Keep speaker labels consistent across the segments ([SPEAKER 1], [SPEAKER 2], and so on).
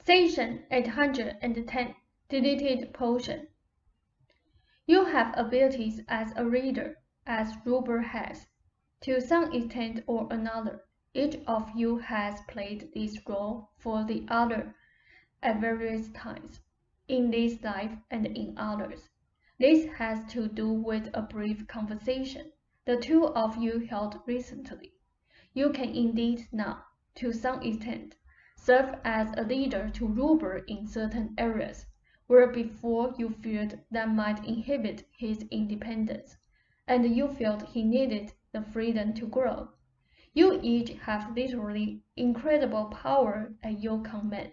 [SPEAKER 1] Station 810 Deleted Portion. You have abilities as a reader, as Ruber has. To some extent or another, each of you has played this role for the other at various times, in this life and in others. This has to do with a brief conversation the two of you held recently. You can indeed now, to some extent, serve as a leader to Ruber in certain areas, where before you feared that might inhibit his independence, and you felt he needed the freedom to grow. You each have literally incredible power at your command,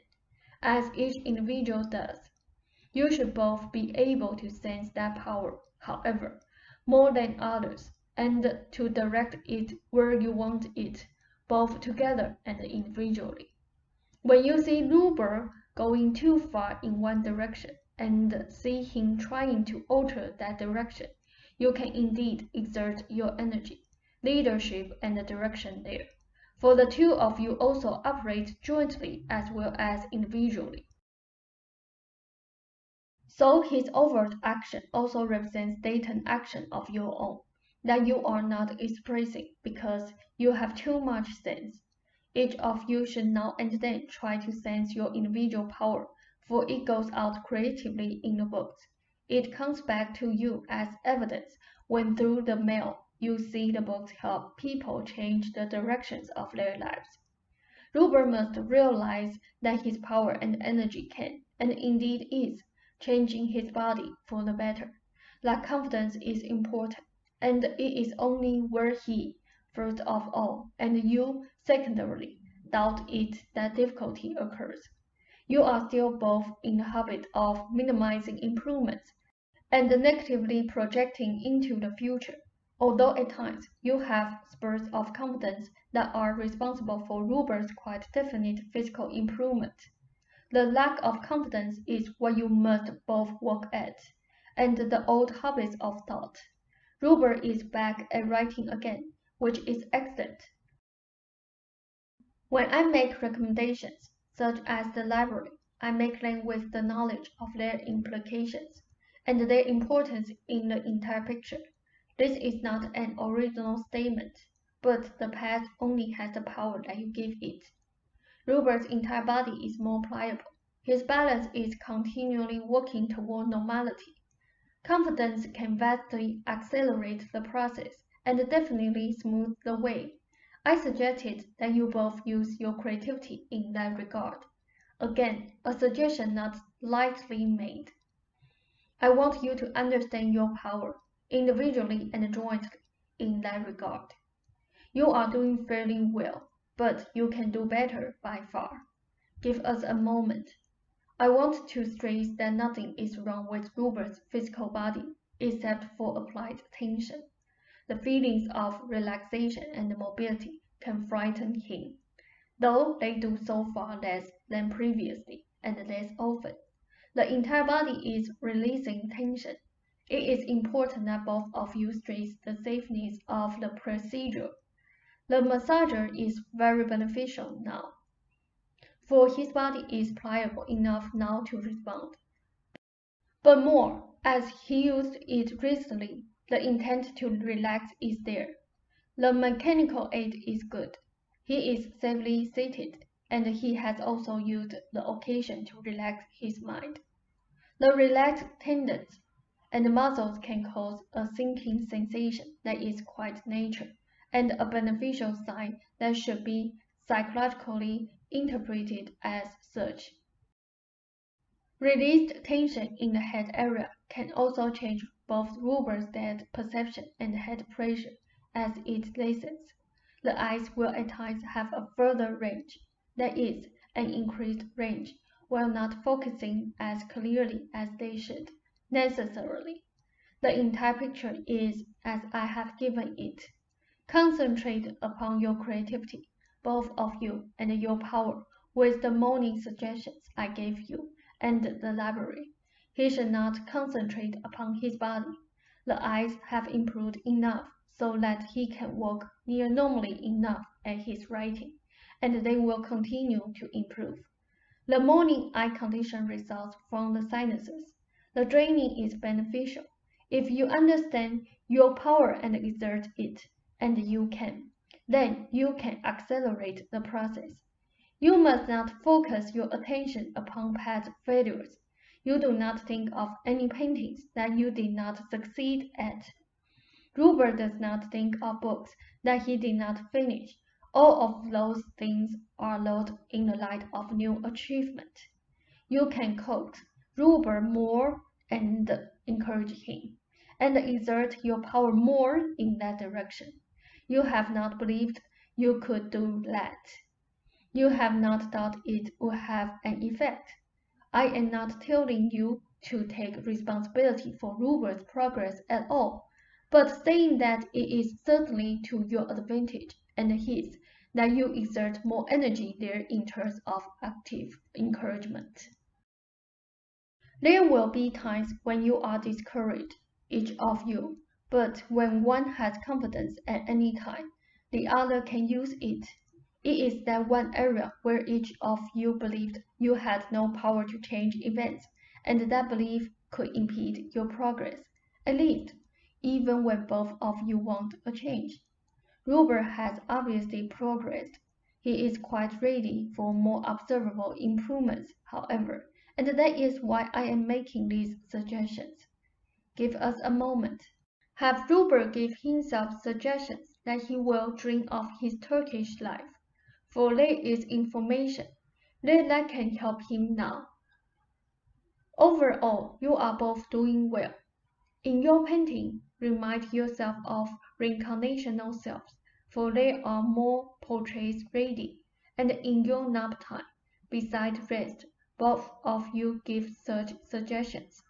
[SPEAKER 1] as each individual does. You should both be able to sense that power, however, more than others, and to direct it where you want it, both together and individually. When you see Ruber going too far in one direction and see him trying to alter that direction, you can indeed exert your energy, leadership, and direction there, for the two of you also operate jointly as well as individually. So his overt action also represents latent action of your own, that you are not expressing because you have too much sense. Each of you should now and then try to sense your individual power, for it goes out creatively in the books. It comes back to you as evidence when through the mail you see the books help people change the directions of their lives. Ruber must realize that his power and energy can, and indeed is, changing his body for the better. That confidence is important, and it is only where he, first of all, and you, secondarily, doubt it that difficulty occurs. You are still both in the habit of minimizing improvements and negatively projecting into the future, although at times you have spurts of confidence that are responsible for Ruber's quite definite physical improvement. The lack of confidence is what you must both work at, and the old habits of thought. Ruber is back at writing again, which is excellent. When I make recommendations, such as the library, I make them with the knowledge of their implications and their importance in the entire picture. This is not an original statement, but the past only has the power that you give it. Ruber's entire body is more pliable. His balance is continually working toward normality. Confidence can vastly accelerate the process and definitely smooth the way. I suggested that you both use your creativity in that regard. Again, a suggestion not lightly made. I want you to understand your power, individually and jointly, in that regard. You are doing fairly well, but you can do better by far. Give us a moment. I want to stress that nothing is wrong with Ruber's physical body, except for applied tension. The feelings of relaxation and mobility can frighten him, though they do so far less than previously and less often. The entire body is releasing tension. It is important that both of you stress the safeness of the procedure. The massager is very beneficial now, for his body is pliable enough now to respond. But more, as he used it recently, the intent to relax is there. The mechanical aid is good. He is safely seated, and he has also used the occasion to relax his mind. The relaxed tendons and muscles can cause a sinking sensation that is quite natural, and a beneficial sign that should be psychologically interpreted as such. Released tension in the head area can also change both Ruber's depth perception and head pressure as it lessens. The eyes will at times have a further range, that is, an increased range, while not focusing as clearly as they should, necessarily. The entire picture is as I have given it. Concentrate upon your creativity, both of you, and your power, with the morning suggestions I gave you, and the library. He should not concentrate upon his body. The eyes have improved enough so that he can work near normally enough at his writing, and they will continue to improve. The morning eye condition results from the sinuses. The draining is beneficial. If you understand your power and exert it, and you can, then you can accelerate the process. You must not focus your attention upon past failures. You do not think of any paintings that you did not succeed at. Ruber does not think of books that he did not finish. All of those things are looked in the light of new achievement. You can coax Ruber more and encourage him, and exert your power more in that direction. You have not believed you could do that. You have not thought it would have an effect. I am not telling you to take responsibility for Ruber's progress at all, but saying that it is certainly to your advantage and his that you exert more energy there in terms of active encouragement. There will be times when you are discouraged, each of you, but when one has confidence at any time, the other can use it. It is that one area where each of you believed you had no power to change events, and that belief could impede your progress, at least, even when both of you want a change. Ruber has obviously progressed. He is quite ready for more observable improvements, however, and that is why I am making these suggestions. Give us a moment. Have Ruber give himself suggestions that he will dream of his Turkish life, for there is information there that can help him now. Overall, you are both doing well. In your painting, remind yourself of reincarnational selves, for there are more portraits ready, and in your nap time, beside rest, both of you give such suggestions.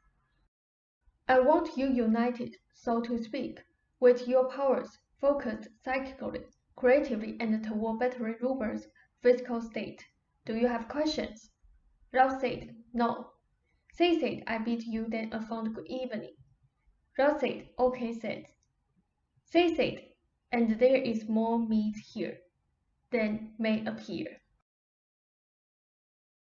[SPEAKER 1] I want you united, so to speak, with your powers, focused psychically, creatively, and toward bettering Ruber's physical state. Do you have questions? Ralph said, no. Say said, I bid you then a fond good evening. Ralph said, okay, Seth. Say said, and there is more meat here than may appear.